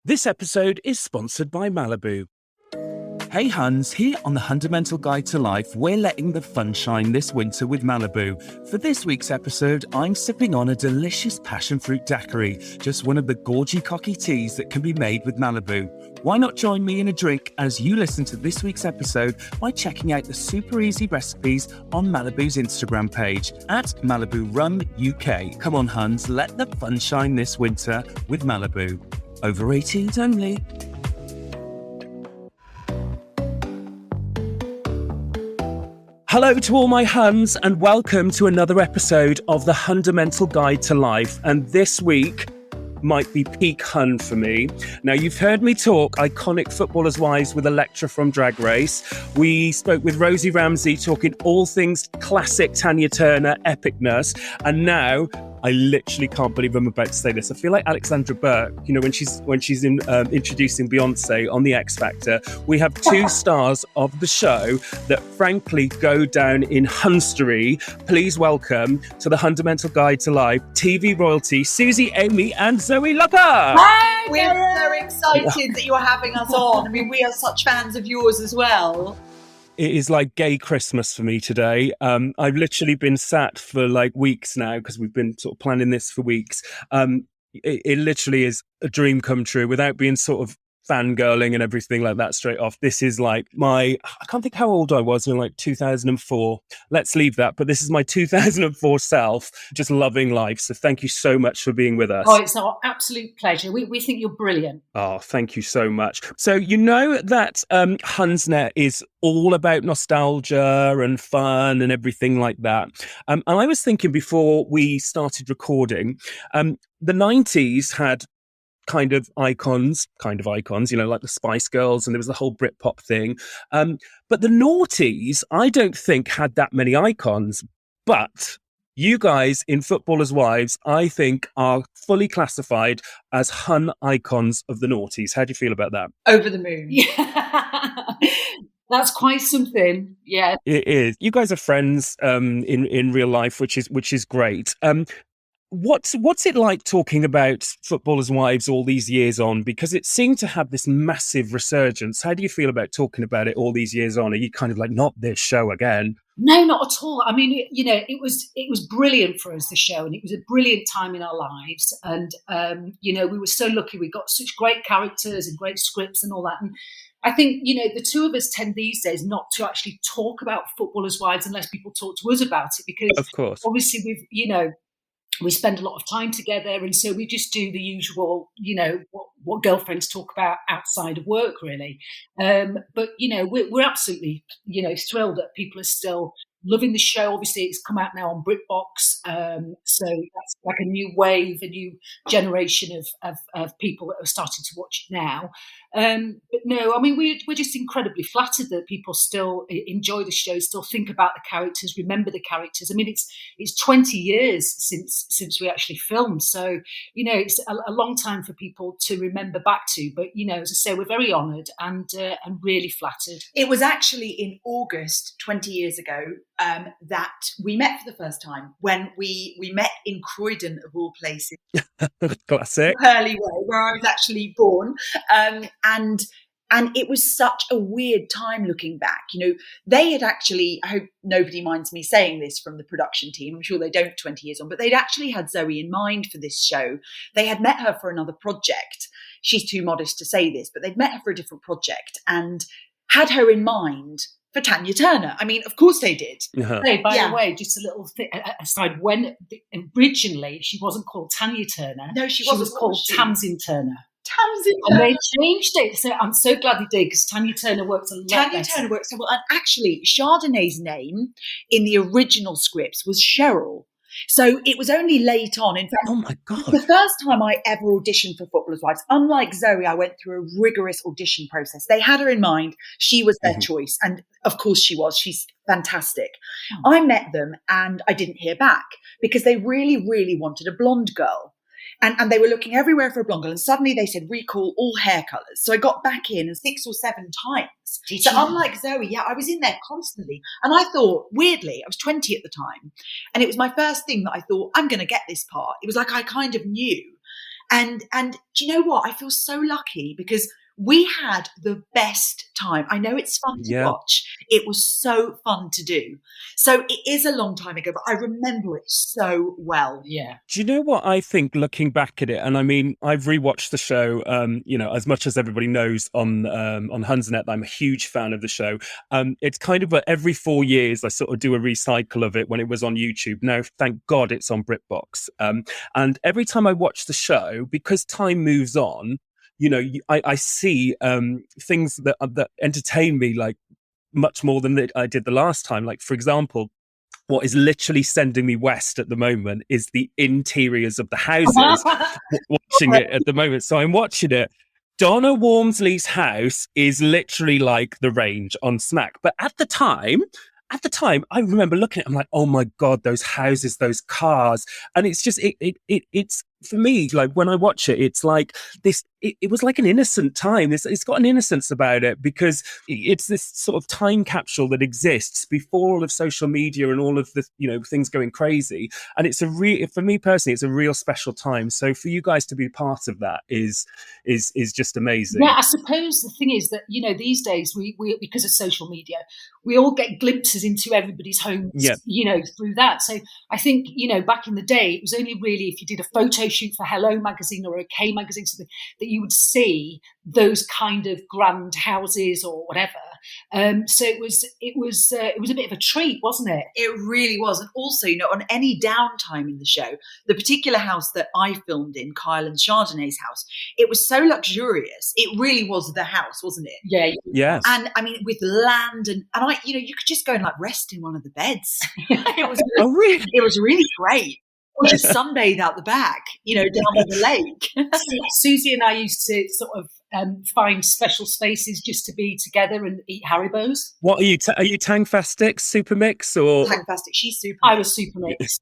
This episode is sponsored by Malibu. Hey Huns, here on the Hundamental Guide to Life, we're letting the fun shine this winter with Malibu. For this week's episode, I'm sipping on a delicious passion fruit daiquiri, just one of the gorgy cocky teas that can be made with Malibu. Why not join me in a drink as you listen to this week's episode by checking out the super easy recipes on Malibu's Instagram page at Malibu Rum UK. Come on Huns, let the fun shine this winter with Malibu. Over 18s only. Hello to all my Huns and welcome to another episode of the Hundamental Guide to Life. And this week might be peak Hun for me. Now, you've heard me talk iconic footballers' wives with Electra from Drag Race. We spoke with Rosie Ramsey talking all things classic Tanya Turner epicness. And now I literally can't believe I'm about to say this. I feel like Alexandra Burke, you know, when she's introducing Beyonce on The X Factor. We have two stars of the show that frankly go down in Hunstory. Please welcome to the Hundamental Guide to Life, TV royalty, Susie Amy and Zöe Lucker. Hi, we're so excited that you're having us on. I mean, we are such fans of yours as well. It is like gay Christmas for me today. I've literally been sat for like weeks now because we've been sort of planning this for weeks. It literally is a dream come true without being sort of fangirling and everything like that straight off. This is like I can't think how old I was in like 2004. Let's leave that. But this is my 2004 self, just loving life. So thank you so much for being with us. Oh, it's our absolute pleasure. We think you're brilliant. Oh, thank you so much. So you know that Hunsnet is all about nostalgia and fun and everything like that. And I was thinking before we started recording, the 90s had kind of icons, you know, like the Spice Girls, and there was the whole Britpop thing. But the noughties, I don't think had that many icons. But you guys in Footballers' Wives, I think, are fully classified as Hun icons of the noughties. How do you feel about that? Over the moon. Yeah. That's quite something. Yeah, it is. You guys are friends in real life, which is great. What's it like talking about Footballers' Wives all these years on? Because it seemed to have this massive resurgence. How do you feel about talking about it all these years on? Are you kind of like, not this show again? No, not at all. I mean, it was brilliant for us, the show, and it was a brilliant time in our lives. And we were so lucky. We got such great characters and great scripts and all that. And I think, the two of us tend these days not to actually talk about Footballers' Wives unless people talk to us about it, because of course, obviously we spend a lot of time together, and so we just do the usual, what girlfriends talk about outside of work, really. But we're absolutely, thrilled that people are still loving the show. Obviously, it's come out now on BritBox, so that's like a new wave, a new generation of people that are starting to watch it now. But no, I mean, we're just incredibly flattered that people still enjoy the show, still think about the characters, remember the characters. I mean, it's 20 years since we actually filmed, so it's a long time for people to remember back to. But as I say, we're very honoured and really flattered. It was actually in August 20 years ago that we met for the first time, when we met in Croydon, of all places. Classic. Hurley Way, where I was actually born. And it was such a weird time looking back. They had actually, I hope nobody minds me saying this from the production team, I'm sure they don't 20 years on, but they'd actually had Zöe in mind for this show. They had met her for another project. She's too modest to say this, but they'd met her for a different project and had her in mind for Tanya Turner. I mean, of course they did. Uh-huh. Hey, by the way, just a little aside, when originally she wasn't called Tanya Turner. No, she was called Tamsin Turner. Tamsin Turner. And they changed it. So I'm so glad they did, because Tanya Turner works a lot better. Turner works so well. And actually, Chardonnay's name in the original scripts was Cheryl. So it was only late on. In fact, oh my God, the first time I ever auditioned for Footballers' Wives, unlike Zöe, I went through a rigorous audition process. They had her in mind. She was their choice. And of course she was. She's fantastic. I met them and I didn't hear back because they really, really wanted a blonde girl. And they were looking everywhere for a blonde girl. And suddenly they said, recall all hair colours. So I got back in 6 or 7 times. So unlike Zöe, I was in there constantly. And I thought, weirdly, I was 20 at the time. And it was my first thing that I thought, I'm going to get this part. It was like I kind of knew. And do you know what? I feel so lucky because we had the best time. I know it's fun to watch. It was so fun to do. So it is a long time ago, but I remember it so well. Yeah. Do you know what I think looking back at it? And I mean, I've rewatched the show, as much as everybody knows on Hunstory, I'm a huge fan of the show. It's kind of every 4 years, I sort of do a recycle of it when it was on YouTube. Now, thank God it's on BritBox. And every time I watch the show, because time moves on, I see things that entertain me like much more than I did the last time. Like, for example, what is literally sending me west at the moment is the interiors of the houses. Watching it at the moment, so I'm watching it. Donna Walmsley's house is literally like the range on Smack, but at the time, I remember looking at it, I'm like, oh my God, those houses, those cars. And it's just, it's for me, like when I watch it, it's like this, it was like an innocent time. It's got an innocence about it because it's this sort of time capsule that exists before all of social media and all of the, things going crazy. And it's for me personally, it's a real special time. So for you guys to be part of that is just amazing. Yeah, I suppose the thing is that, these days we because of social media, we all get glimpses into everybody's homes, through that. So I think, back in the day, it was only really if you did a photo shoot for Hello magazine or a K magazine, something that you would see those kind of grand houses or whatever. So it was a bit of a treat, wasn't it? It really was. And also, on any downtime in the show, the particular house that I filmed in, Kyle and Chardonnay's house, it was so luxurious. It really was the house, wasn't it? Yeah. Yes. And I mean, with land and I, you could just go and like rest in one of the beds. It was really? It was really great. Or just sunbathe out the back, down by the lake. Susie and I used to sort of find special spaces just to be together and eat Haribos. What are you? Are you Tangfastic, Super Mix, or Tangfastic? She's Super. I was Super Mix.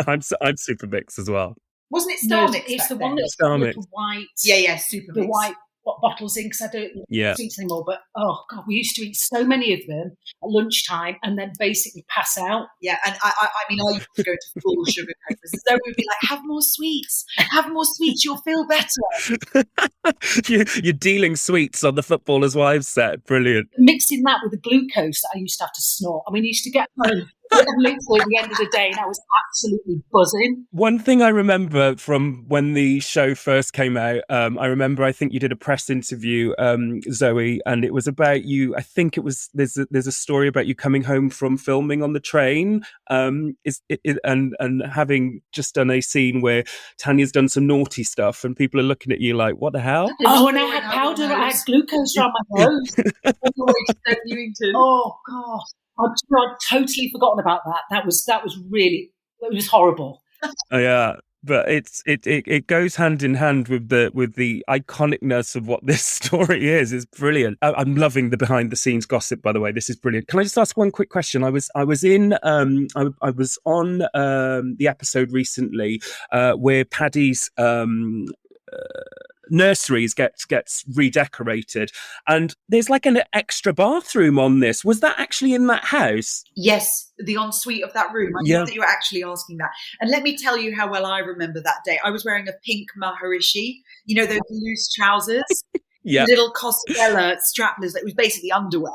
I'm Super Mix as well. Wasn't it Star No, Mix? it's the then? one that's Star got Mix. the white. Yeah, Super the Mix. White bottles in, because I don't eat anymore. But oh God, we used to eat so many of them at lunchtime and then basically pass out. Yeah, and I mean, I used to go to full sugar cokers. So we'd be like, have more sweets, you'll feel better. You're dealing sweets on the Footballers' Wives set. Brilliant. Mixing that with the glucose that I used to have to snort. I mean, I used to get home at the end of the day and I was absolutely buzzing. One thing I remember from when the show first came out, I think you did a press interview, Zoe, and it was about you. I think it was there's a story about you coming home from filming on the train, and having just done a scene where Tanya's done some naughty stuff, and people are looking at you like, "What the hell?" Oh, and I had powder, I had glucose around my nose. Oh God. I'd totally forgotten about that. That was horrible. Oh, yeah, but it goes hand in hand with the iconicness of what this story is. It's brilliant. I'm loving the behind the scenes gossip. By the way, this is brilliant. Can I just ask one quick question? I was on the episode recently where Paddy's nurseries gets redecorated, and there's like an extra bathroom on this. Was that actually in that house? Yes, the ensuite of that room. I love that you're actually asking that. And let me tell you how well I remember that day. I was wearing a pink maharishi, those loose trousers, little Costabella strapless that was basically underwear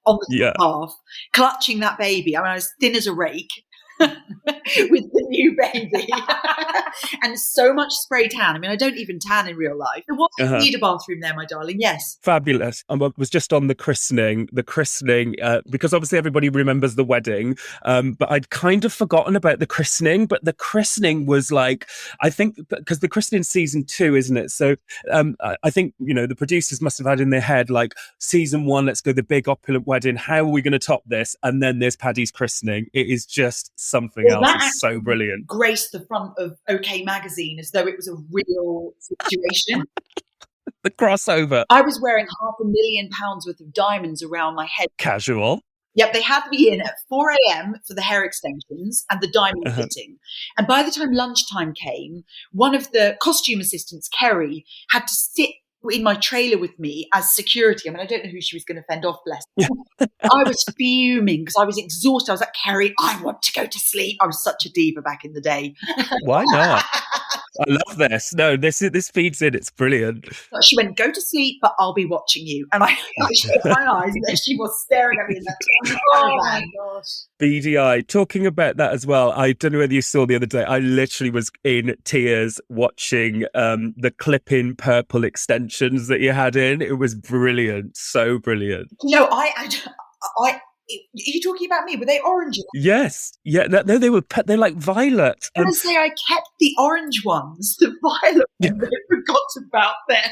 on the half, clutching that baby. I mean, I was thin as a rake. With the new baby and so much spray tan. I mean, I don't even tan in real life. There was need a bathroom there, my darling. Yes, fabulous. I was just on the christening because obviously everybody remembers the wedding, but I'd kind of forgotten about the christening. But the christening was like, I think because the christening season 2, isn't it? So I think the producers must have had in their head like season 1, let's go the big opulent wedding. How are we going to top this? And then there's Paddy's christening. It is just something else. It's so brilliant. Graced the front of OK magazine as though it was a real situation. The crossover. I was wearing £500,000 worth of diamonds around my head. Casual. Yep, they had me in at 4 a.m. for the hair extensions and the diamond fitting. And by the time lunchtime came, one of the costume assistants, Kerry, had to sit in my trailer with me as security. I mean, I don't know who she was going to fend off, bless her. I was fuming because I was exhausted. I was like, Kerry, I want to go to sleep. I was such a diva back in the day. Why not? I love this. No, this feeds in. It's brilliant. She went, go to sleep, but I'll be watching you. And I shut my eyes, and there she was staring at me in that tiny caravan. gosh. BDI, talking about that as well. I don't know whether you saw the other day, I literally was in tears watching the clip-in purple extensions that you had in. It was brilliant. So brilliant. No, are you talking about me? Were they orange? Yes. Yeah. No, they're like violet. I was going to say I kept the orange ones, the violet ones. I forgot about them.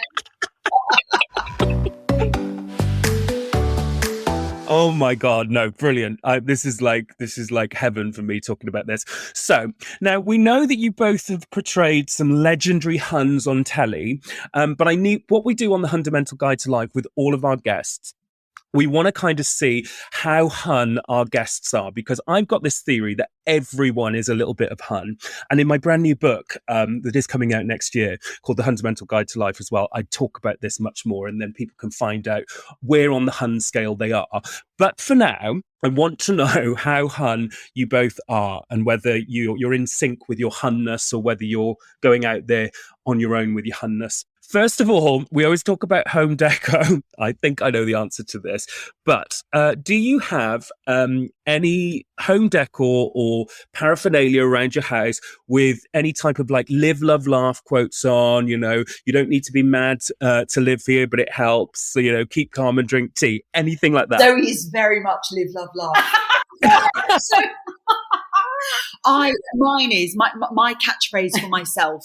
Oh my God, no, brilliant. This is like heaven for me talking about this. So now we know that you both have portrayed some legendary Huns on telly, but what we do on the Hundamental Guide to Life with all of our guests, we want to kind of see how Hun our guests are, because I've got this theory that everyone is a little bit of Hun. And in my brand new book that is coming out next year called The Hundamental Guide to Life as well, I talk about this much more, and then people can find out where on the Hun scale they are. But for now, I want to know how Hun you both are, and whether you're in sync with your Hunness or whether you're going out there on your own with your Hunness. First of all, we always talk about home deco. I think I know the answer to this, but do you have any home decor or paraphernalia around your house with any type of like live, love, laugh quotes on? You know, you don't need to be mad to live here, but it helps. So, you know, keep calm and drink tea. Anything like that? Zoe is very much live, love, laugh. So, mine is my catchphrase for myself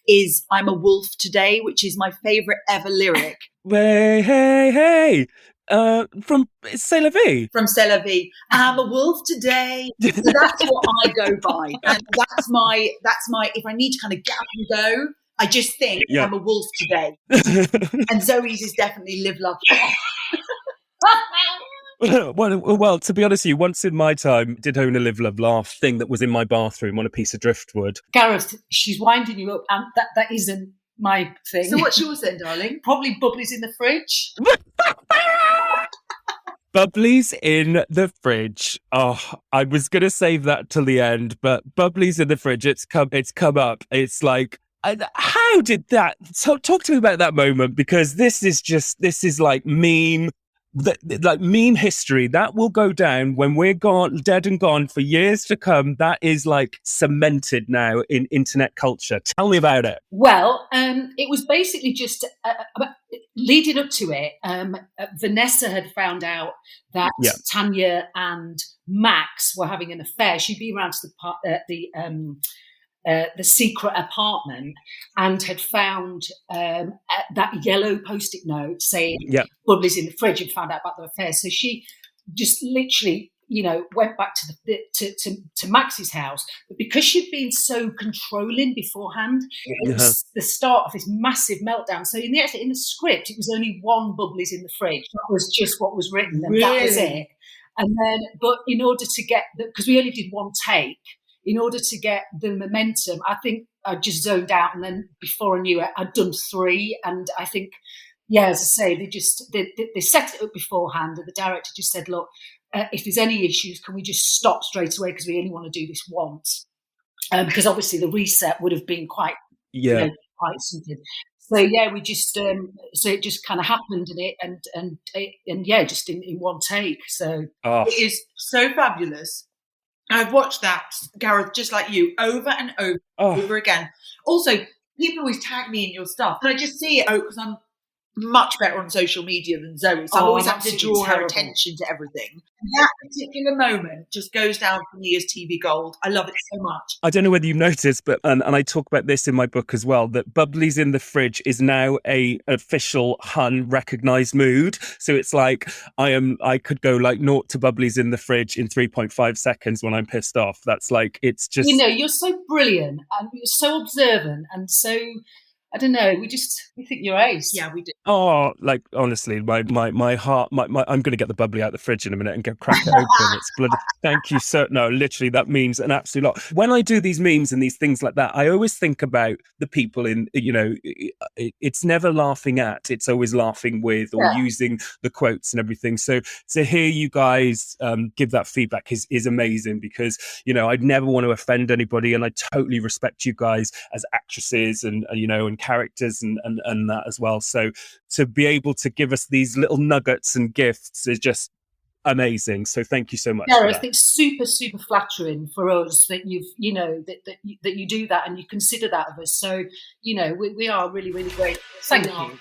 is "I'm a wolf today," which is my favourite ever lyric. Hey, hey, hey! From C'est la vie. From C'est la vie. I'm a wolf today. So that's what I go by, and that's my. If I need to kind of get up and go, I just think I'm a wolf today. And Zoe's is definitely live, love, laugh. Well, to be honest with you, once in my time, did own a live, love, laugh thing that was in my bathroom on a piece of driftwood. Gareth, she's winding you up, and that isn't my thing. So what's yours then, darling? Probably Bubblies in the Fridge. Bubblies in the fridge. Oh, I was going to save that till the end, but Bubblies in the fridge, it's come up. It's like, how did that? So talk to me about that moment, because this is like meme. Like meme history that will go down when we're gone, dead and gone for years to come. That is like cemented now in internet culture. Tell me about it. Well, it was basically just leading up to it. Vanessa had found out that Tanya and Max were having an affair. She'd been around to the secret apartment and had found that yellow post-it note saying Bubblies in the fridge, and found out about the affair. So she just literally, went back to Max's house. But because she'd been so controlling beforehand, it was the start of this massive meltdown. So in the script, it was only one Bubblies in the fridge. That was just what was written, and that was it. And then, but in order to get because we only did one take, in order to get the momentum, I think I just zoned out, and then before I knew it, I'd done 3. And I think, as I say, they set it up beforehand, and the director just said, look, if there's any issues, can we just stop straight away, because we only want to do this once. Because obviously the reset would have been quite something. So we just so it just kind of happened, and just in one take. So it is so fabulous. I've watched that, Gareth, just like you, over and over again. Also, people always tag me in your stuff, and I just see it because I'm much better on social media than Zoe, so I always have to draw her attention to everything. And that particular moment just goes down for me as TV gold. I love it so much. I don't know whether you've noticed, but and I talk about this in my book as well, that Bubblies in the fridge is now a official Hun recognised mood. So it's like I could go like 0 to Bubblies in the fridge in 3.5 seconds when I'm pissed off. That's like, it's just, you're so brilliant and you're so observant and so I don't know. We think you're ace. Yeah, we do. Oh, like honestly, my heart, I'm going to get the bubbly out the fridge in a minute and go crack it open. It's bloody. Thank you, sir. No, literally, that means an absolute lot. When I do these memes and these things like that, I always think about the people in. It's never laughing at; it's always laughing with, or using the quotes and everything. So to hear you guys give that feedback is amazing, because I'd never want to offend anybody, and I totally respect you guys as actresses and characters and that as well. So to be able to give us these little nuggets and gifts is just amazing. So thank you so much. Gareth, it's super, super flattering for us that that you do that and you consider that of us. So, we are really, really grateful. Thank you.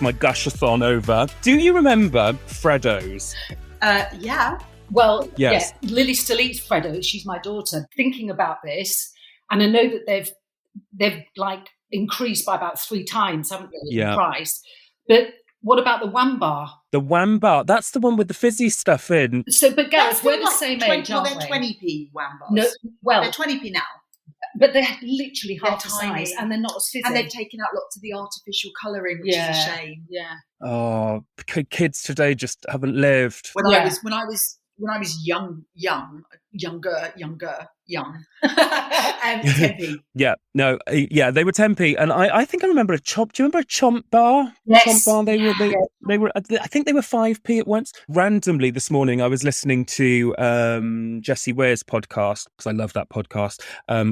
My gush-a-thon over. Do you remember Freddo's? Yeah. Well, yes. Yeah, Lily still eats Freddo's. She's my daughter. Thinking about this, and I know that they've like increased by about 3 times, haven't they, in price? But what about the Wham Bar? The Wham Bar, that's the one with the fizzy stuff in. So, but Gareth, we're the same age, well, aren't they're we? 20p Wham Bars. No, well, they're 20p now. But they're literally half the size, and they're not as fizzy. And they've taken out lots of the artificial colouring, which is a shame. Yeah. Oh, kids today just haven't lived. When I was younger, 10p. Yeah, no, they were 10p, and I think I remember a chomp. Do you remember a chomp bar? Yes. Chomp bar. They were. I think they were 5p at once. Randomly this morning, I was listening to Jessie Ware's podcast, because I love that podcast,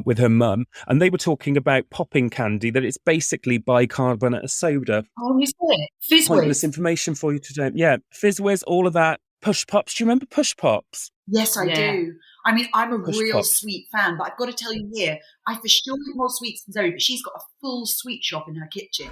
with her mum, and they were talking about popping candy. That it's basically bicarbonate of soda. Oh, is it? Fizz Pointless information for you today. Yeah, Fizz Whiz, all of that. Push Pops. Do you remember Push Pops? Yes, I do. I mean, I'm a Push real Pops. sweet fan, but I've got to tell you here, I for sure eat more sweets than Zoe, but she's got a full sweet shop in her kitchen.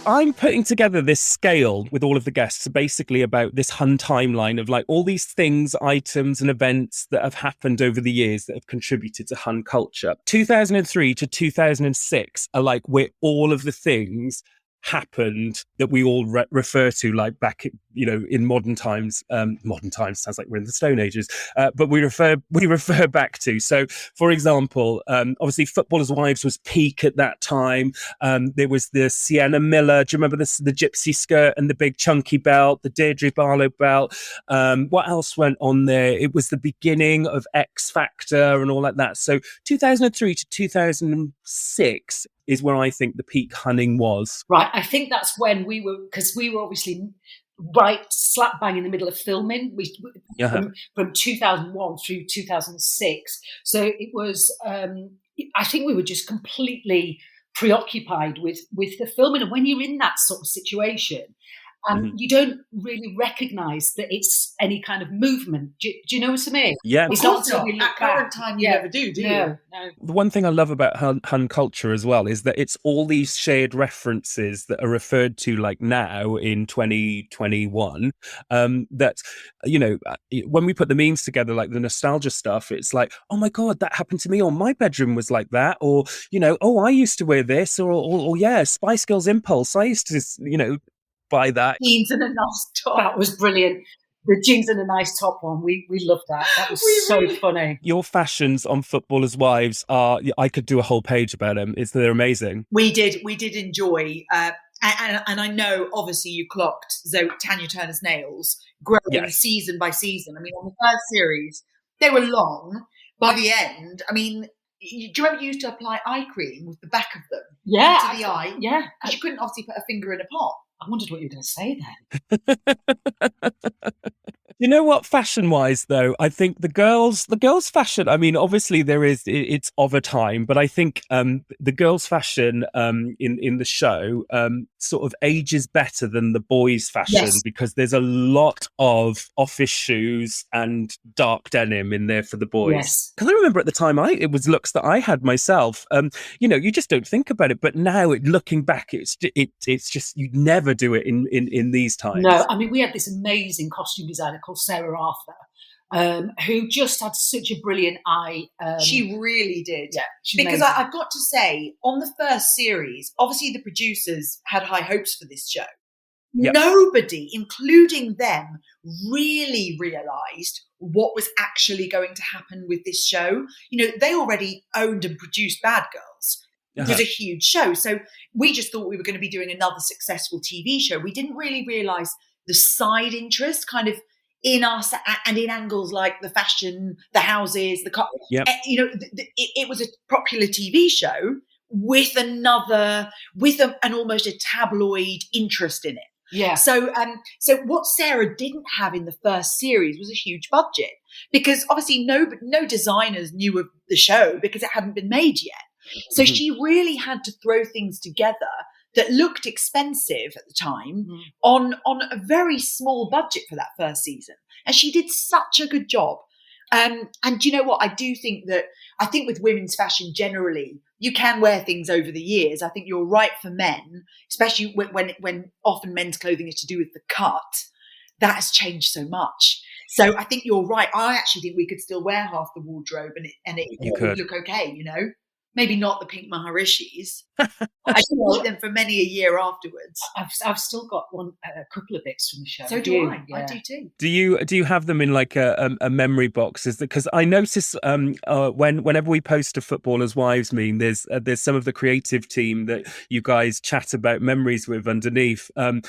I'm putting together this scale with all of the guests, basically about this Hun timeline of like all these things, items and events that have happened over the years that have contributed to Hun culture. 2003 to 2006 are like where all of the things happened that we all refer to, like back in modern times. Modern times sounds like we're in the Stone Ages, but we refer back to. So, for example, obviously, Footballers' Wives was peak at that time. There was the Sienna Miller. Do you remember the gypsy skirt and the big chunky belt, the Deirdre Barlow belt? What else went on there? It was the beginning of X Factor and all like that. So, 2003 to 2006 is where I think the peak hunning was. Right, I think that's when we were obviously right slap bang in the middle of filming. From 2001 through 2006. So it was, I think we were just completely preoccupied with the filming. And when you're in that sort of situation, you don't really recognise that it's any kind of movement. Do you know what I mean? Yeah. It's not until we look at current time you never do you? No. The one thing I love about Hun culture as well is that it's all these shared references that are referred to like now in 2021, that, when we put the memes together, like the nostalgia stuff, it's like, oh my God, that happened to me, or my bedroom was like that, or, oh, I used to wear this, or yeah, Spice Girls Impulse. I used to, buy that. Jeans and a nice top. That was brilliant. The jeans and a nice top one. We loved that. That was so funny. Your fashions on Footballers' Wives are, I could do a whole page about them. They're amazing. We did enjoy, and I know obviously you clocked Tanya Turner's nails growing season by season. I mean, on the first series, they were long. By the end, I mean, do you remember you used to apply eye cream with the back of them into the eye? Yeah. Because you couldn't obviously put a finger in a pot. I wondered what you were going to say then. You know what, fashion-wise, though, I think the girls' fashion, I mean, obviously it's of a time, but I think the girls' fashion in the show sort of ages better than the boys' fashion, because there's a lot of office shoes and dark denim in there for the boys. Yes. Because I remember at the time, it was looks that I had myself. You just don't think about it, but now looking back, it's just you'd never do it in these times. No, I mean, we had this amazing costume designer called Sarah Arthur, who just had such a brilliant eye. She really did. Yeah, because I've got to say, on the first series, obviously the producers had high hopes for this show. Yep. Nobody, including them, really realised what was actually going to happen with this show. You know, they already owned and produced Bad Girls. It was a huge show. So we just thought we were going to be doing another successful TV show. We didn't really realise the side interest kind of in us and in angles like the fashion, the houses, the car. Yep. You know, it was a popular TV show with an almost a tabloid interest in it. Yeah. So what Sarah didn't have in the first series was a huge budget, because obviously no designers knew of the show because it hadn't been made yet. So she really had to throw things together that looked expensive at the time on a very small budget for that first season. And she did such a good job. And you know what? I think with women's fashion generally, you can wear things over the years. I think you're right for men, especially when often men's clothing is to do with the cut. That has changed so much. So I think you're right. I actually think we could still wear half the wardrobe and it would look okay, you know? Maybe not the pink Maharishis. I should keep them for many a year afterwards. I've still got a couple of bits from the show. So do I. Yeah. I do too. Do you have them in like a memory box? Is that because I notice whenever we post a Footballers' Wives meme, there's some of the creative team that you guys chat about memories with underneath. There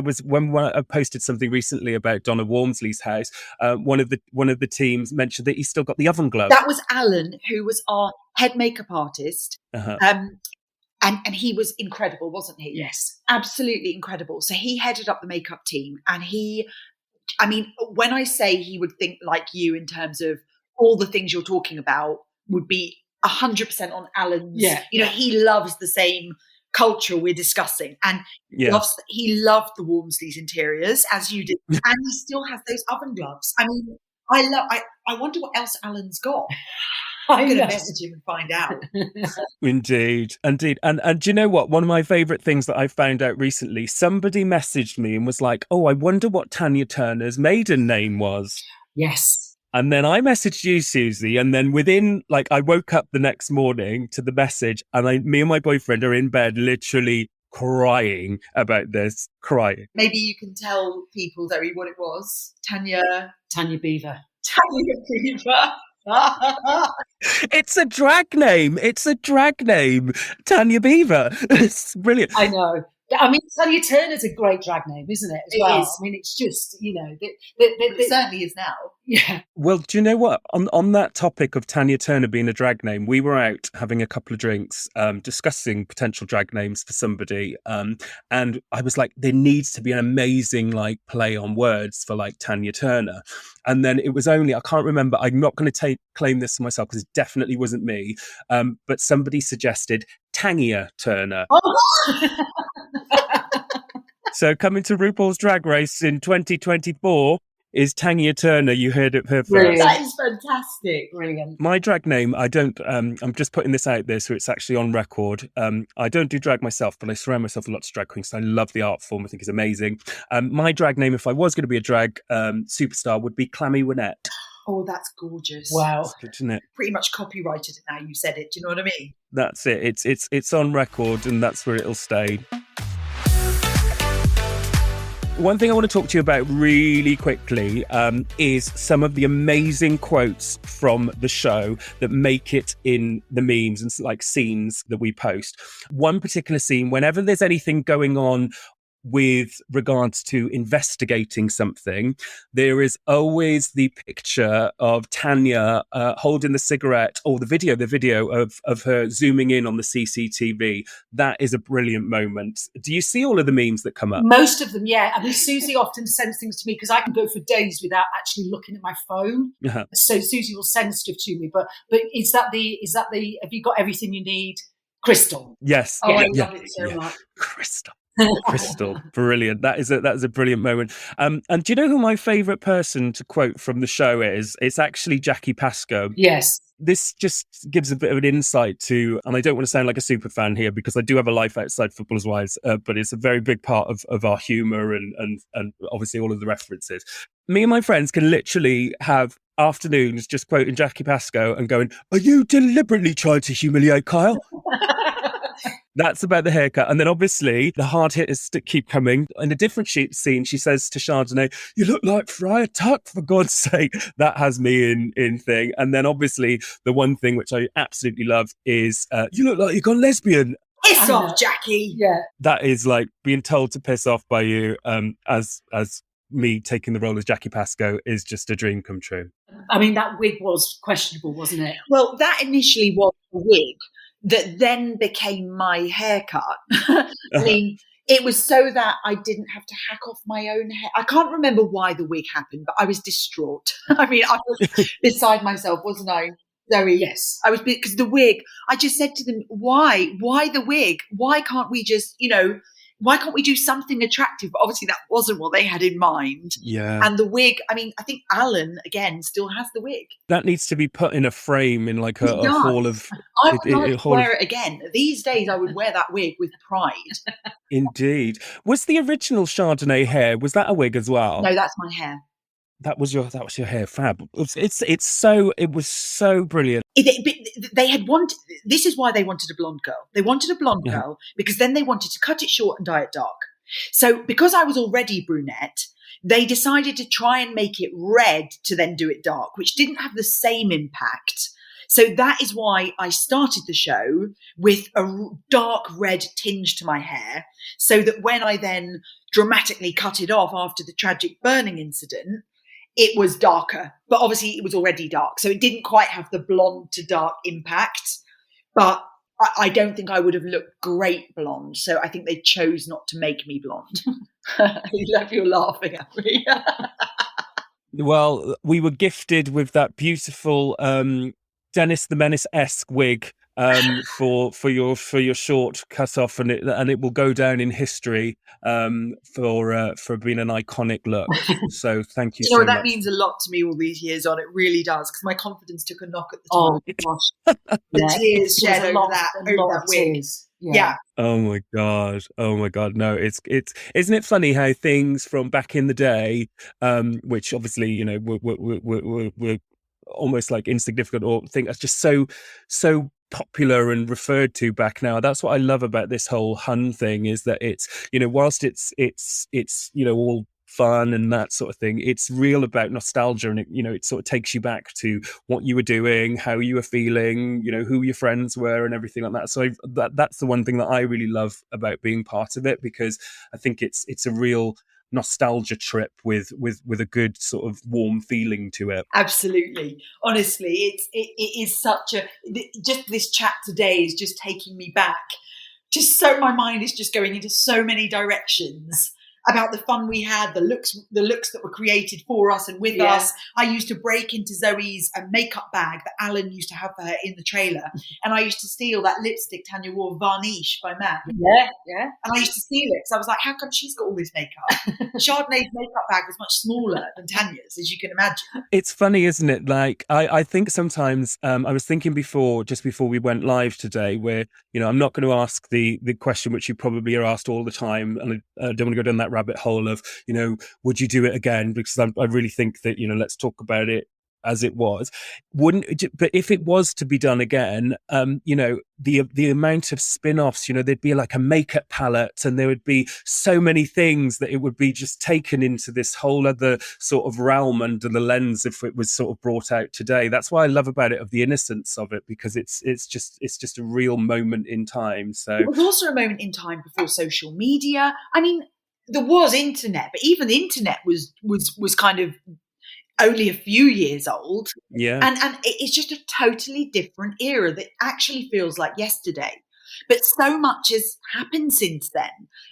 was when I posted something recently about Donna Walmsley's house. One of the teams mentioned that he's still got the oven glove. That was Alan, who was our head makeup artist. And he was incredible, wasn't he? Yes. Absolutely incredible. So he headed up the makeup team, and when I say he would think like you in terms of all the things you're talking about would be 100% on Alan's, he loves the same culture we're discussing, and he loved the Walmsley's interiors as you did, and he still has those oven gloves. I mean, I wonder what else Alan's got. I'm going to message him and find out. Indeed. And do you know what? One of my favourite things that I found out recently, somebody messaged me and was like, oh, I wonder what Tanya Turner's maiden name was. Yes. And then I messaged you, Susie, and then I woke up the next morning to the message, and me and my boyfriend are in bed literally crying about this, crying. Maybe you can tell people, Zoe, what it was. Tanya Beaver. Tanya Beaver. It's a drag name. Tanya Beaver. It's brilliant. I know. I mean, Tanya Turner's a great drag name, isn't it? It is. I mean, it's just, it certainly is now. Yeah. Well, do you know what? On that topic of Tanya Turner being a drag name, we were out having a couple of drinks, discussing potential drag names for somebody. And I was like, there needs to be an amazing play on words for Tanya Turner. And then it was I can't remember, I'm not going to claim this for myself because it definitely wasn't me. But somebody suggested Tanya Turner. Oh. So coming to RuPaul's Drag Race in 2024 is Tanya Turner. You heard it here first. Brilliant. That is fantastic. Brilliant. My drag name, I don't, I'm just putting this out there so it's actually on record. I don't do drag myself, but I surround myself with lots of drag queens. So I love the art form. I think it's amazing. My drag name, if I was going to be a drag superstar, would be Clammy Wynette. Oh, that's gorgeous. Wow. That's good, isn't it? Pretty much copyrighted it now you said it. Do you know what I mean? That's it. It's on record, and that's where it'll stay. One thing I want to talk to you about really quickly is some of the amazing quotes from the show that make it in the memes and scenes that we post. One particular scene, whenever there's anything going on with regards to investigating something, there is always the picture of Tanya holding the cigarette, or the video of her zooming in on the CCTV. That is a brilliant moment. Do you see all of the memes that come up? Most of them, yeah. I mean, Susie often sends things to me because I can go for days without actually looking at my phone. Uh-huh. So Susie will send stuff to me. But is that the have you got everything you need? Crystal. Yes. Oh, I love it so much. Crystal, brilliant. That is a brilliant moment. And do you know who my favourite person to quote from the show is? It's actually Jackie Pascoe. Yes. This just gives a bit of an insight to, and I don't want to sound like a super fan here because I do have a life outside Footballers' Wives, but it's a very big part of our humour and obviously all of the references. Me and my friends can literally have afternoons just quoting Jackie Pascoe and going, "Are you deliberately trying to humiliate Kyle?" That's about the haircut. And then obviously the hard hitters keep coming. In a different scene, she says to Chardonnay, "You look like Friar Tuck, for God's sake." That has me in thing. And then obviously the one thing which I absolutely love is, "You look like you've gone lesbian." Piss off, Jackie. Yeah. That is like being told to piss off by you, as me taking the role as Jackie Pascoe is just a dream come true. I mean, that wig was questionable, wasn't it? Well, that initially was a wig that then became my haircut. I mean, it was so that I didn't have to hack off my own hair. I can't remember why the wig happened, but I was distraught. I mean, I was beside myself, wasn't I? Zoe? Yes. I was, because the wig, I just said to them, why the wig? Why can't we just, why can't we do something attractive? But obviously that wasn't what they had in mind. Yeah. And the wig, I mean, I think Alan, again, still has the wig. That needs to be put in a frame in like a hall of... I would like to wear it again. These days I would wear that wig with pride. Indeed. Was the original Chardonnay hair, was that a wig as well? No, that's my hair. That was your hair, fab. It was so brilliant. They had wanted, this is why they wanted a blonde girl. They wanted a blonde girl because then they wanted to cut it short and dye it dark. So because I was already brunette, they decided to try and make it red to then do it dark, which didn't have the same impact. So that is why I started the show with a dark red tinge to my hair, so that when I then dramatically cut it off after the tragic burning incident, it was darker. But obviously it was already dark, so it didn't quite have the blonde to dark impact. But I don't think I would have looked great blonde, so I think they chose not to make me blonde. I love you laughing at me. Well, we were gifted with that beautiful Dennis the Menace-esque wig for your short cut off, and it will go down in history for being an iconic look. So thank you. So that much. means a lot to me all these years on. It really does, because my confidence took a knock at the time. Oh gosh, the tears shed over that wig. Yeah. Oh my god. No, it's isn't it funny how things from back in the day, which obviously we're almost like insignificant or think that's just so popular and referred to back now. That's what I love about this whole Hun thing, is that it's, whilst it's all fun and that sort of thing, it's real about nostalgia, and it sort of takes you back to what you were doing, how you were feeling, who your friends were and everything like that. So that's the one thing that I really love about being part of it, because I think it's a real nostalgia trip with a good sort of warm feeling to it. Absolutely. Honestly, it is such just this chat today is just taking me back. Just so my mind is just going into so many directions about the fun we had, the looks that were created for us and with us. I used to break into Zoe's makeup bag that Alan used to have for her in the trailer, and I used to steal that lipstick Tanya wore, Varnish by Mac. Yeah. And I used to steal it, because I was like, how come she's got all this makeup? Chardonnay's makeup bag was much smaller than Tanya's, as you can imagine. It's funny, isn't it? Like, I think sometimes, I was thinking just before we went live today, where, I'm not going to ask the question which you probably are asked all the time, and I don't want to go down that rabbit hole of, would you do it again? Because I really think that, let's talk about it as it was. But if it was to be done again, the amount of spin-offs, there'd be like a makeup palette, and there would be so many things that it would be just taken into this whole other sort of realm under the lens if it was sort of brought out today. That's why I love about it, of the innocence of it, because it's just a real moment in time. So it was also a moment in time before social media. I mean, there was internet, but even the internet was kind of only a few years old. Yeah. And it's just a totally different era that actually feels like yesterday. But so much has happened since then.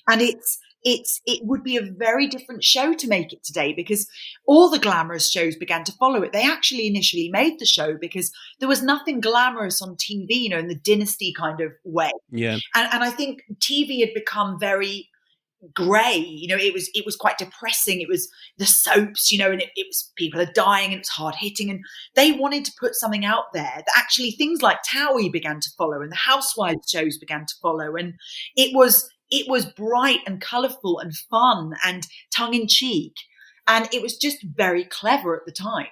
And it would be a very different show to make it today, because all the glamorous shows began to follow it. They actually initially made the show because there was nothing glamorous on TV, in the dynasty kind of way. Yeah. And I think TV had become very grey, it was quite depressing. It was the soaps, and it was people are dying, and it's hard hitting, and they wanted to put something out there that actually things like Towie began to follow, and the Housewives shows began to follow, and it was bright and colourful and fun and tongue in cheek, and it was just very clever at the time.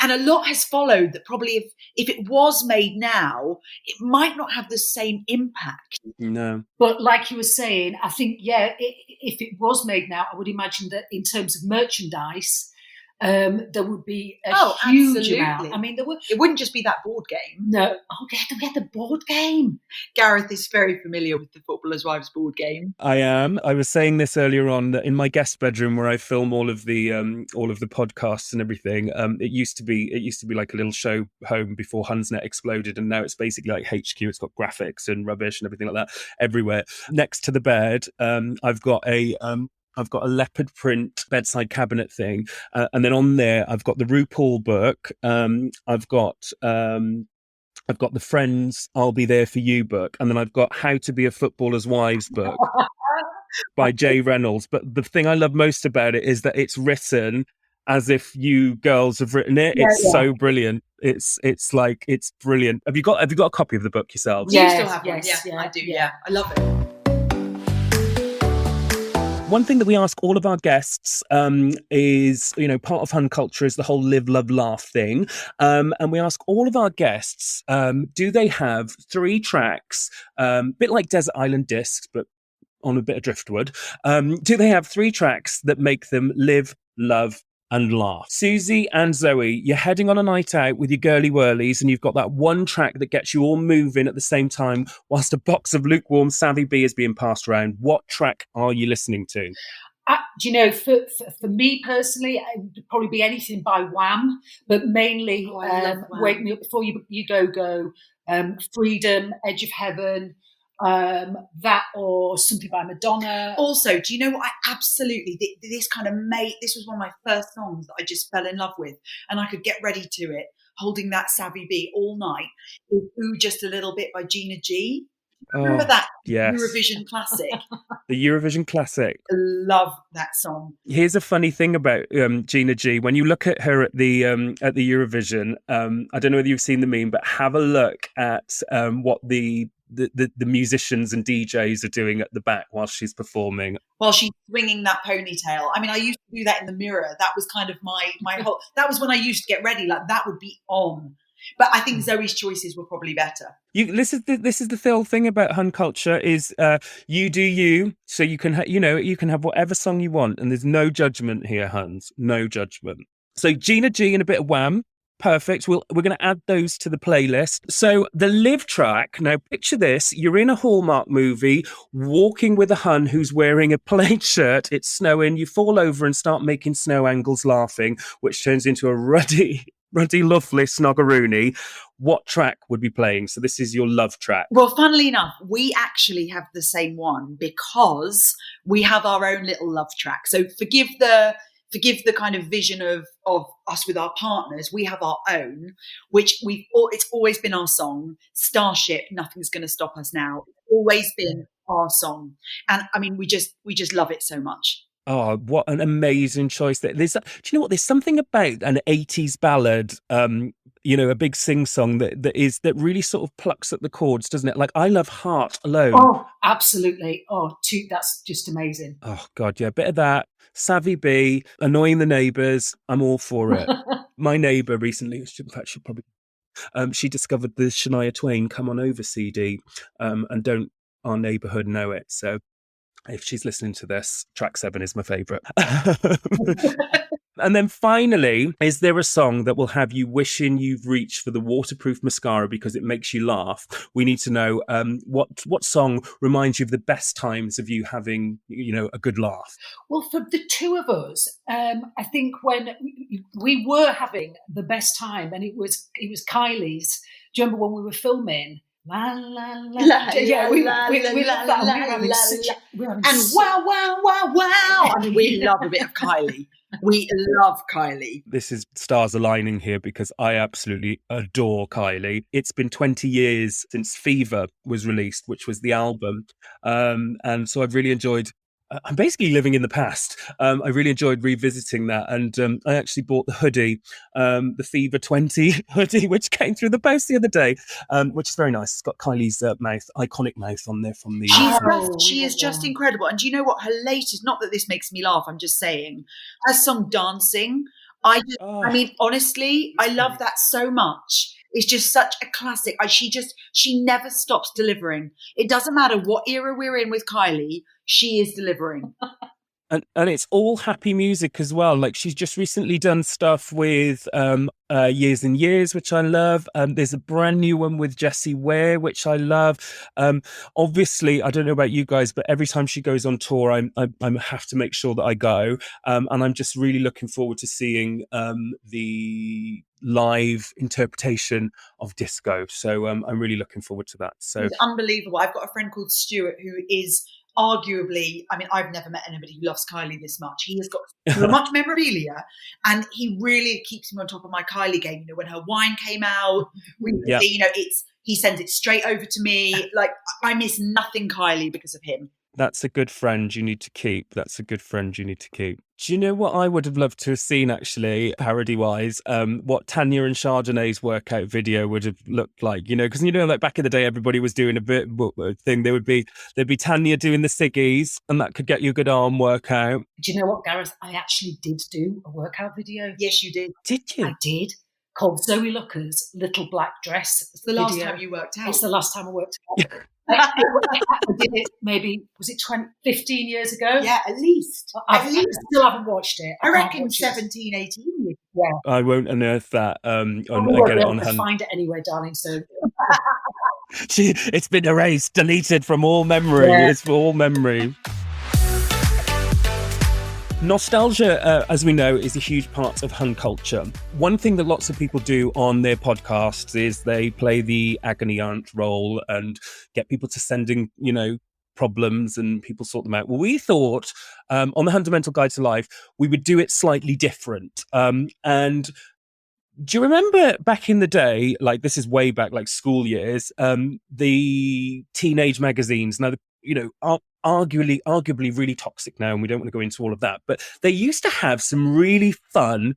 And a lot has followed that probably if it was made now, it might not have the same impact. No. But like you were saying, I think, if it was made now, I would imagine that in terms of merchandise, there would be a huge absolutely. amount. I mean, it wouldn't just be that board game. No. Oh, we had the board game. Gareth is very familiar with the Footballers' Wives board game. I am. I was saying this earlier on that in my guest bedroom where I film all of the podcasts and everything. It used to be like a little show home before Hunsnet exploded, and now it's basically like HQ. It's got graphics and rubbish and everything like that everywhere. Next to the bed, I've got a leopard print bedside cabinet thing. And then on there, I've got the RuPaul book. I've got the Friends, I'll Be There For You book. And then I've got How to Be a Footballer's Wives book by Jay Reynolds. But the thing I love most about it is that it's written as if you girls have written it. It's so brilliant. It's brilliant. Have you got a copy of the book yourself? Do you still have one? Yeah, I do. Yeah, I love it. One thing that we ask all of our guests is, part of Hun culture is the whole live, love, laugh thing. And we ask all of our guests, do they have 3 tracks, a bit like Desert Island Discs, but on a bit of driftwood. Do they have 3 tracks that make them live, love, and laugh? Susie and Zoe, you're heading on a night out with your girly whirlies and you've got that one track that gets you all moving at the same time whilst a box of lukewarm Savvy B is being passed around. What track are you listening to? Do you know, for me personally, it would probably be anything by Wham, but mainly Wake Me Up Before You Go, Freedom, Edge of Heaven, that or something by Madonna. Also, do you know what I absolutely, this was one of my first songs that I just fell in love with, and I could get ready to it, holding that Savvy B all night. Ooh, Just a Little Bit by Gina G. Remember that Eurovision classic? The Eurovision classic. I love that song. Here's a funny thing about Gina G. When you look at her at the Eurovision, I don't know whether you've seen the meme, but have a look at what the musicians and DJs are doing at the back while she's performing. While she's swinging that ponytail. I mean, I used to do that in the mirror. That was kind of my whole. That was when I used to get ready. Like that would be on. But I think Zoe's choices were probably better. This is the whole thing about Hun culture is you do you, so you can you can have whatever song you want, and there's no judgment here, Huns, no judgment. So Gina G and a bit of Wham. Perfect. We're going to add those to the playlist. So the live track, now picture this, you're in a Hallmark movie, walking with a Hun who's wearing a plaid shirt, it's snowing, you fall over and start making snow angles laughing, which turns into a ruddy, lovely snoggeroony. What track would be playing? So this is your love track. Well, funnily enough, we actually have the same one because we have our own little love track. So forgive the kind of vision of us with our partners. We have our own, which it's always been our song. Starship, Nothing's Gonna Stop Us Now. It's always been our song. And I mean, we just love it so much. Oh, what an amazing choice. Do you know what? There's something about an 80s ballad, a big sing song that really sort of plucks at the chords, doesn't it? Like I love Heart Alone. Oh, absolutely. Oh, that's just amazing. Oh God, yeah. Bit of that. Savvy B, Annoying the Neighbours. I'm all for it. My neighbour recently, in fact, she discovered the Shania Twain Come On Over CD, and don't our neighbourhood know it. So if she's listening to this, track 7 is my favourite. And then finally, is there a song that will have you wishing you've reached for the waterproof mascara because it makes you laugh? We need to know what song reminds you of the best times of you having, a good laugh. Well, for the two of us, I think when we were having the best time, and it was Kylie's. Do you remember when we were filming? La la la, yeah, we love that. And wow, wow, wow, wow. I mean, we love a bit of Kylie. We love Kylie. This is stars aligning here because I absolutely adore Kylie. It's been 20 years since Fever was released, which was the album. And so I've really enjoyed. I'm basically living in the past. I really enjoyed revisiting that. And I actually bought the hoodie, the Fever 20 hoodie, which came through the post the other day, which is very nice. It's got Kylie's iconic mouth on there from the... She is just incredible. And do you know what? Her latest, not that this makes me laugh, I'm just saying, her song Dancing, I mean, honestly, I love that so much. It's just such a classic. She never stops delivering. It doesn't matter what era we're in with Kylie, she is delivering. And it's all happy music as well. Like, she's just recently done stuff with Years and Years, which I love. There's a brand new one with Jessie Ware, which I love. Obviously, I don't know about you guys, but every time she goes on tour, I have to make sure that I go. And I'm just really looking forward to seeing the live interpretation of Disco. So I'm really looking forward to that. So it's unbelievable. I've got a friend called Stuart who is arguably, I mean, I've never met anybody who loves Kylie this much. He has got so much memorabilia, and he really keeps me on top of my Kylie game. You know, when her wine came out, you know, he sends it straight over to me. Like, I miss nothing Kylie because of him. That's a good friend you need to keep. That's a good friend you need to keep. Do you know what I would have loved to have seen, actually, parody-wise? What Tanya and Chardonnay's workout video would have looked like, you know? Because, you know, like back in the day, everybody was doing a bit thing. There'd be Tanya doing the ciggies, and that could get you a good arm workout. Do you know what, Gareth? I actually did do a workout video. Yes, you did. Did you? I did. Called Zöe Lucker's Little Black Dress. It's the last time you worked out. It's the last time I worked out. I did it maybe, was it 15 years ago? Yeah, at least. I still haven't watched it. I reckon 17, 18 years. Yeah. I won't unearth that. I get it on hand. Find it anyway, darling. So it's been erased, deleted from all memory. Yeah. It's all memory. Nostalgia, as we know, is a huge part of Hun culture. One thing that lots of people do on their podcasts is they play the agony aunt role and get people to send in, you know, problems, and people sort them out. Well, we thought on the Hundamental Guide to Life, we would do it slightly different. And do you remember back in the day, like this is way back, like school years, the teenage magazines, now, you know, are arguably really toxic now, and we don't want to go into all of that, but they used to have some really fun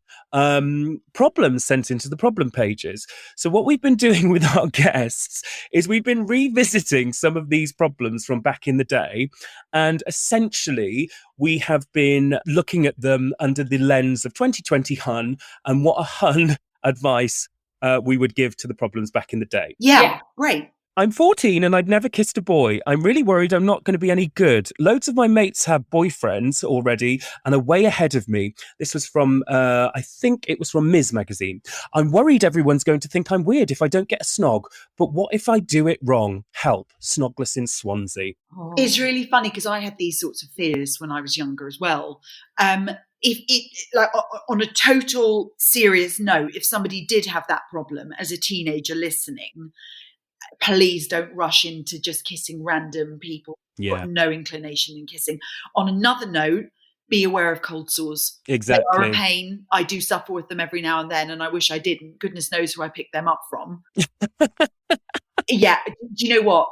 problems sent into the problem pages. So what we've been doing with our guests is we've been revisiting some of these problems from back in the day, and essentially we have been looking at them under the lens of 2020 Hun and what a Hun advice we would give to the problems back in the day. Yeah. Great. I'm 14 and I'd never kissed a boy. I'm really worried I'm not going to be any good. Loads of my mates have boyfriends already and are way ahead of me. This was from, I think it was from Ms. Magazine. I'm worried everyone's going to think I'm weird if I don't get a snog. But what if I do it wrong? Help. Snogless in Swansea. Oh. It's really funny because I had these sorts of fears when I was younger as well. If it, like, on a total serious note, if somebody did have that problem as a teenager listening, please don't rush into just kissing random people who've got no inclination in kissing. On another note, be aware of cold sores. Exactly. They are a pain. I do suffer with them every now and then, and I wish I didn't. Goodness knows who I picked them up from. Yeah. Do you know what?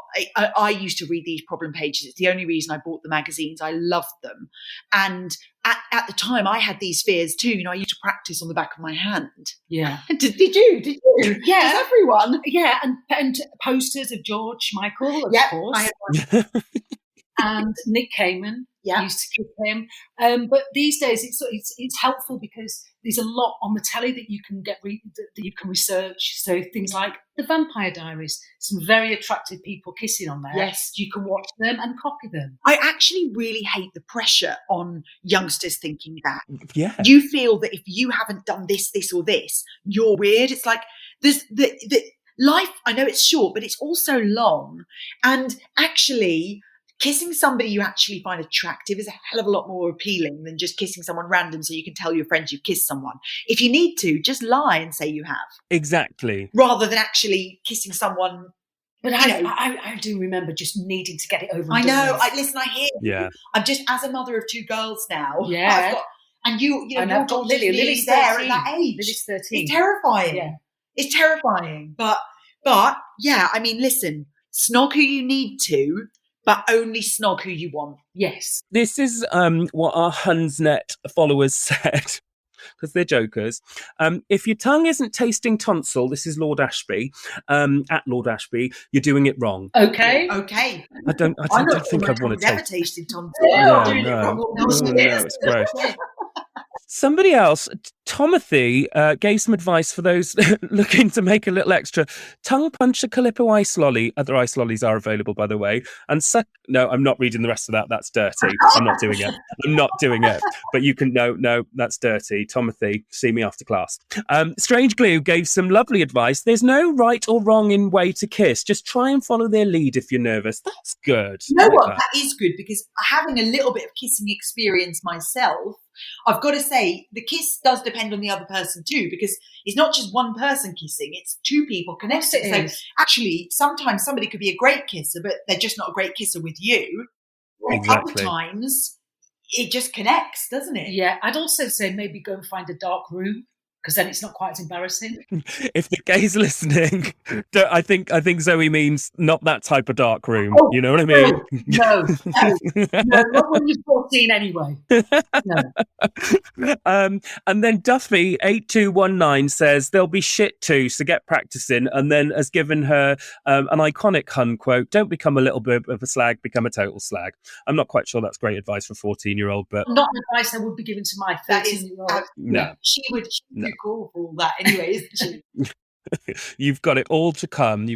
I used to read these problem pages. It's the only reason I bought the magazines. I loved them. And at the time, I had these fears too. You know, I used to practice on the back of my hand. Yeah. Did you? Yeah. Does everyone? Yeah. And posters of George Michael, of course. I had one. And Nick Kamen used to kiss him. But these days it's helpful because there's a lot on the telly that you can that you can research. So things like The Vampire Diaries, some very attractive people kissing on there. Yes. You can watch them and copy them. I actually really hate the pressure on youngsters thinking that. Yeah. You feel that if you haven't done this, or this, you're weird. It's like there's the life, I know it's short, but it's also long. And actually, kissing somebody you actually find attractive is a hell of a lot more appealing than just kissing someone random so you can tell your friends you've kissed someone. If you need to, just lie and say you have. Exactly. Rather than actually kissing someone. But I do remember just needing to get it over. I know. I hear you. Yeah. I'm just, as a mother of two girls now. Yeah. And you know, your daughter's Lily's there at that age. Lily's 13. It's terrifying. Yeah. It's terrifying. But yeah, I mean, listen, snog who you need to, but only snog who you want. Yes. This is what our Hunsnet followers said, because they're jokers. If your tongue isn't tasting tonsil, this is Lord Ashby, at Lord Ashby, you're doing it wrong. Okay. I don't think I'd want to never taste. tasted tonsil. No, it's gross. Somebody else, Timothy, gave some advice for those looking to make a little extra. Tongue puncher Calippo ice lolly. Other ice lollies are available, by the way. And no, I'm not reading the rest of that. That's dirty. I'm not doing it. I'm not doing it. But you can, no, that's dirty. Timothy, see me after class. Strange Glue gave some lovely advice. There's no right or wrong in way to kiss. Just try and follow their lead if you're nervous. That's good. You know what? That is good, because having a little bit of kissing experience myself, I've got to say the kiss does depend on the other person too, because it's not just one person kissing, it's two people connected. So actually, sometimes somebody could be a great kisser, but they're just not a great kisser with you. Exactly. Other times, it just connects, doesn't it? Yeah, I'd also say maybe go and find a dark room, because then it's not quite as embarrassing. If the gay's listening, I think Zoe means not that type of dark room. You know what I mean? No, not when you're 14 anyway. No. And then Duffy 8219 says there'll be shit too, so get practicing. And then has given her an iconic Hun quote: "Don't become a little bit of a slag, become a total slag." I'm not quite sure that's great advice for a 14-year-old, but not advice I would be giving to my 13-year-old. No, she would. No. Cool for all that anyway, isn't she? You've got it all to come.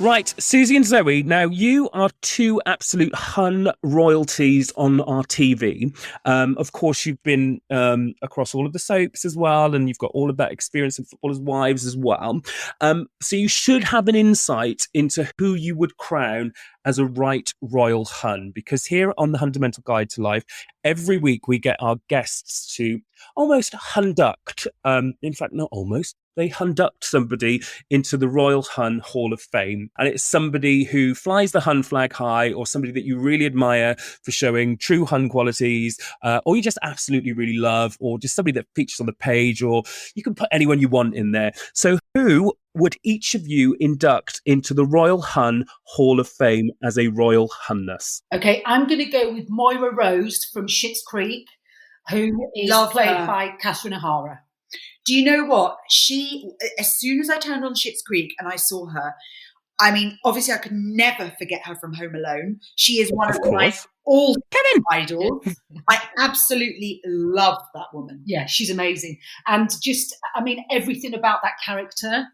Right, Susie and Zoe, now you are two absolute Hun royalties on our TV. Of course, you've been across all of the soaps as well, and you've got all of that experience in Footballers' Wives as well. So you should have an insight into who you would crown as a right royal Hun, because here on the Hundamental Guide to Life, every week we get our guests to almost hunduct, in fact, not almost, they hunduct somebody into the Royal Hun Hall of Fame. And it's somebody who flies the Hun flag high, or somebody that you really admire for showing true Hun qualities, or you just absolutely really love, or just somebody that features on the page, or you can put anyone you want in there. So who would each of you induct into the Royal Hun Hall of Fame as a Royal Hunness? Okay, I'm going to go with Moira Rose from Schitt's Creek, who is played by Catherine O'Hara. Do you know what? She, as soon as I turned on Schitt's Creek and I saw her, I mean, obviously I could never forget her from Home Alone. She is one of my all-time idols. I absolutely love that woman. Yeah, she's amazing. And just, I mean, everything about that character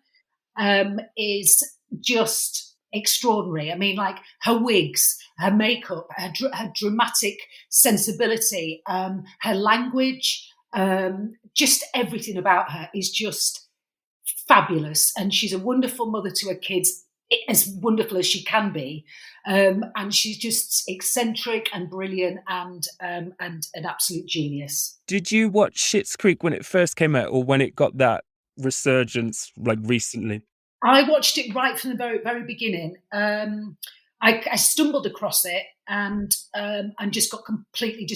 is just extraordinary. I mean, like her wigs, her makeup, her dramatic sensibility, her language, just everything about her is just fabulous. And she's a wonderful mother to her kids, as wonderful as she can be. And she's just eccentric and brilliant and an absolute genius. Did you watch Schitt's Creek when it first came out, or when it got that resurgence, like recently? I watched it right from the very, very beginning. I stumbled across it and just got completely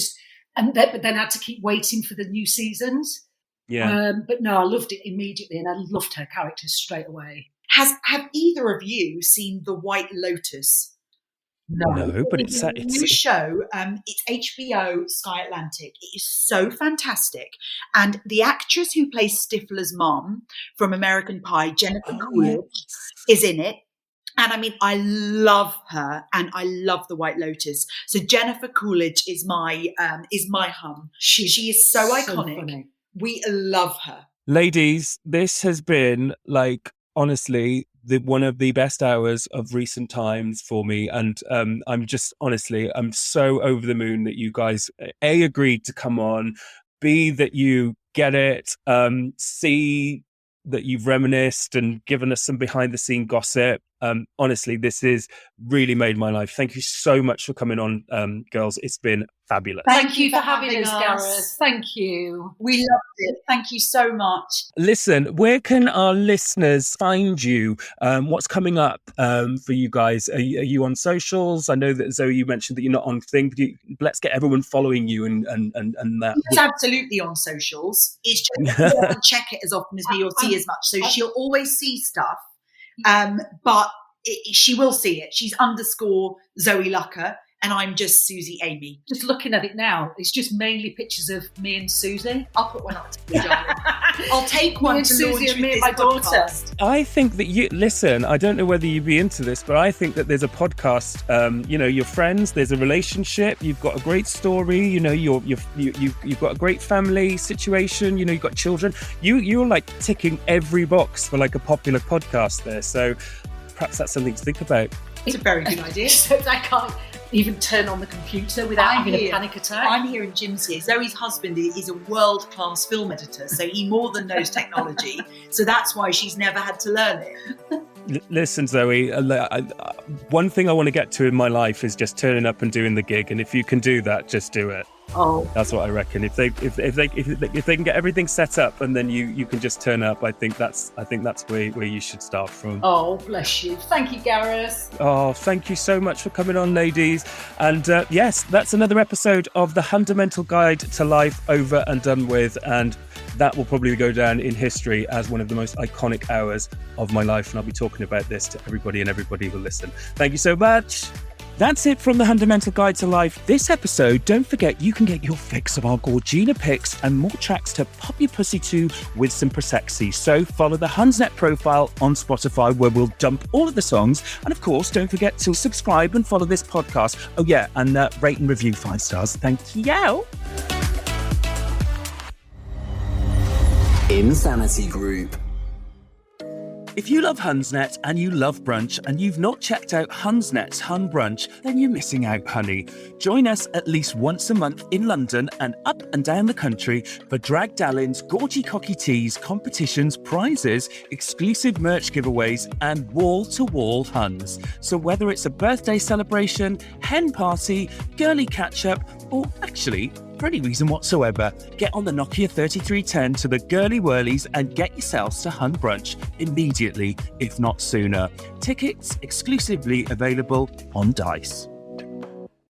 but then I had to keep waiting for the new seasons. Yeah. But no, I loved it immediately, and I loved her character straight away. Have either of you seen The White Lotus? No, but it's a new show. It's HBO Sky Atlantic. It is so fantastic, and the actress who plays Stifler's mom from American Pie, Jennifer Coolidge, is in it. And I mean, I love her, and I love The White Lotus. So Jennifer Coolidge is my Hun. She is so iconic. Funny. We love her. Ladies, this has been, like, honestly, one of the best hours of recent times for me. And I'm so over the moon that you guys, A, agreed to come on, B, that you get it, C, that you've reminisced and given us some behind the scene gossip. Honestly, this has really made my life. Thank you so much for coming on, girls. It's been fabulous. Thank you for having us, Gareth. Thank you. We loved it. Thank you so much. Listen, where can our listeners find you? What's coming up for you guys? Are you on socials? I know that, Zoe, you mentioned that you're not on thing, but let's get everyone following you and that. She's absolutely on socials. It's just she doesn't check it as often as me or see as much. So she'll always see stuff. But she will see it. She's _Zoe Lucker, and I'm just Susie Amy. Just looking at it now, it's just mainly pictures of me and Susie. I'll put one up to you, darling. I'll take one to Susie launch and me with and my this daughter. podcast. I think that listen, I don't know whether you'd be into this, but I think that there's a podcast, you're friends, there's a relationship, you've got a great story, you've got a great family situation, you've got children. You're like ticking every box for like a popular podcast there. So perhaps that's something to think about. It's a very good idea. Except I can't even turn on the computer without having a panic attack. I'm here and Jim's here. Zoe's husband is a world-class film editor, so he more than knows technology. So that's why she's never had to learn it. Listen, Zoe, one thing I want to get to in my life is just turning up and doing the gig. And if you can do that, just do it. Oh, that's what I reckon. If they can get everything set up and then you can just turn up, I think that's where you should start from. Oh, bless you. Thank you, Gareth. Oh, thank you so much for coming on, ladies. And yes, that's another episode of the Hundamental Guide to Life over and done with. And that will probably go down in history as one of the most iconic hours of my life. And I'll be talking about this to everybody and everybody who'll listen. Thank you so much. That's it from the Hundamental Guide to Life this episode. Don't forget you can get your fix of our Gorgina picks and more tracks to pop your pussy to with some Prosexy. So follow the Hunsnet profile on Spotify where we'll dump all of the songs. And of course, don't forget to subscribe and follow this podcast. Oh yeah, and rate and review 5 stars. Thank you. Insanity Group. If you love Hunsnet and you love brunch and you've not checked out Hunsnet's Hun Brunch, then you're missing out, honey. Join us at least once a month in London and up and down the country for drag dallins, gorgy cocky teas, competitions, prizes, exclusive merch giveaways and wall-to-wall Huns. So whether it's a birthday celebration, hen party, girly catch-up, or actually for any reason whatsoever, get on the Nokia 3310 to the Girly Whirlies and get yourselves to Hun Brunch immediately, if not sooner. Tickets exclusively available on Dice.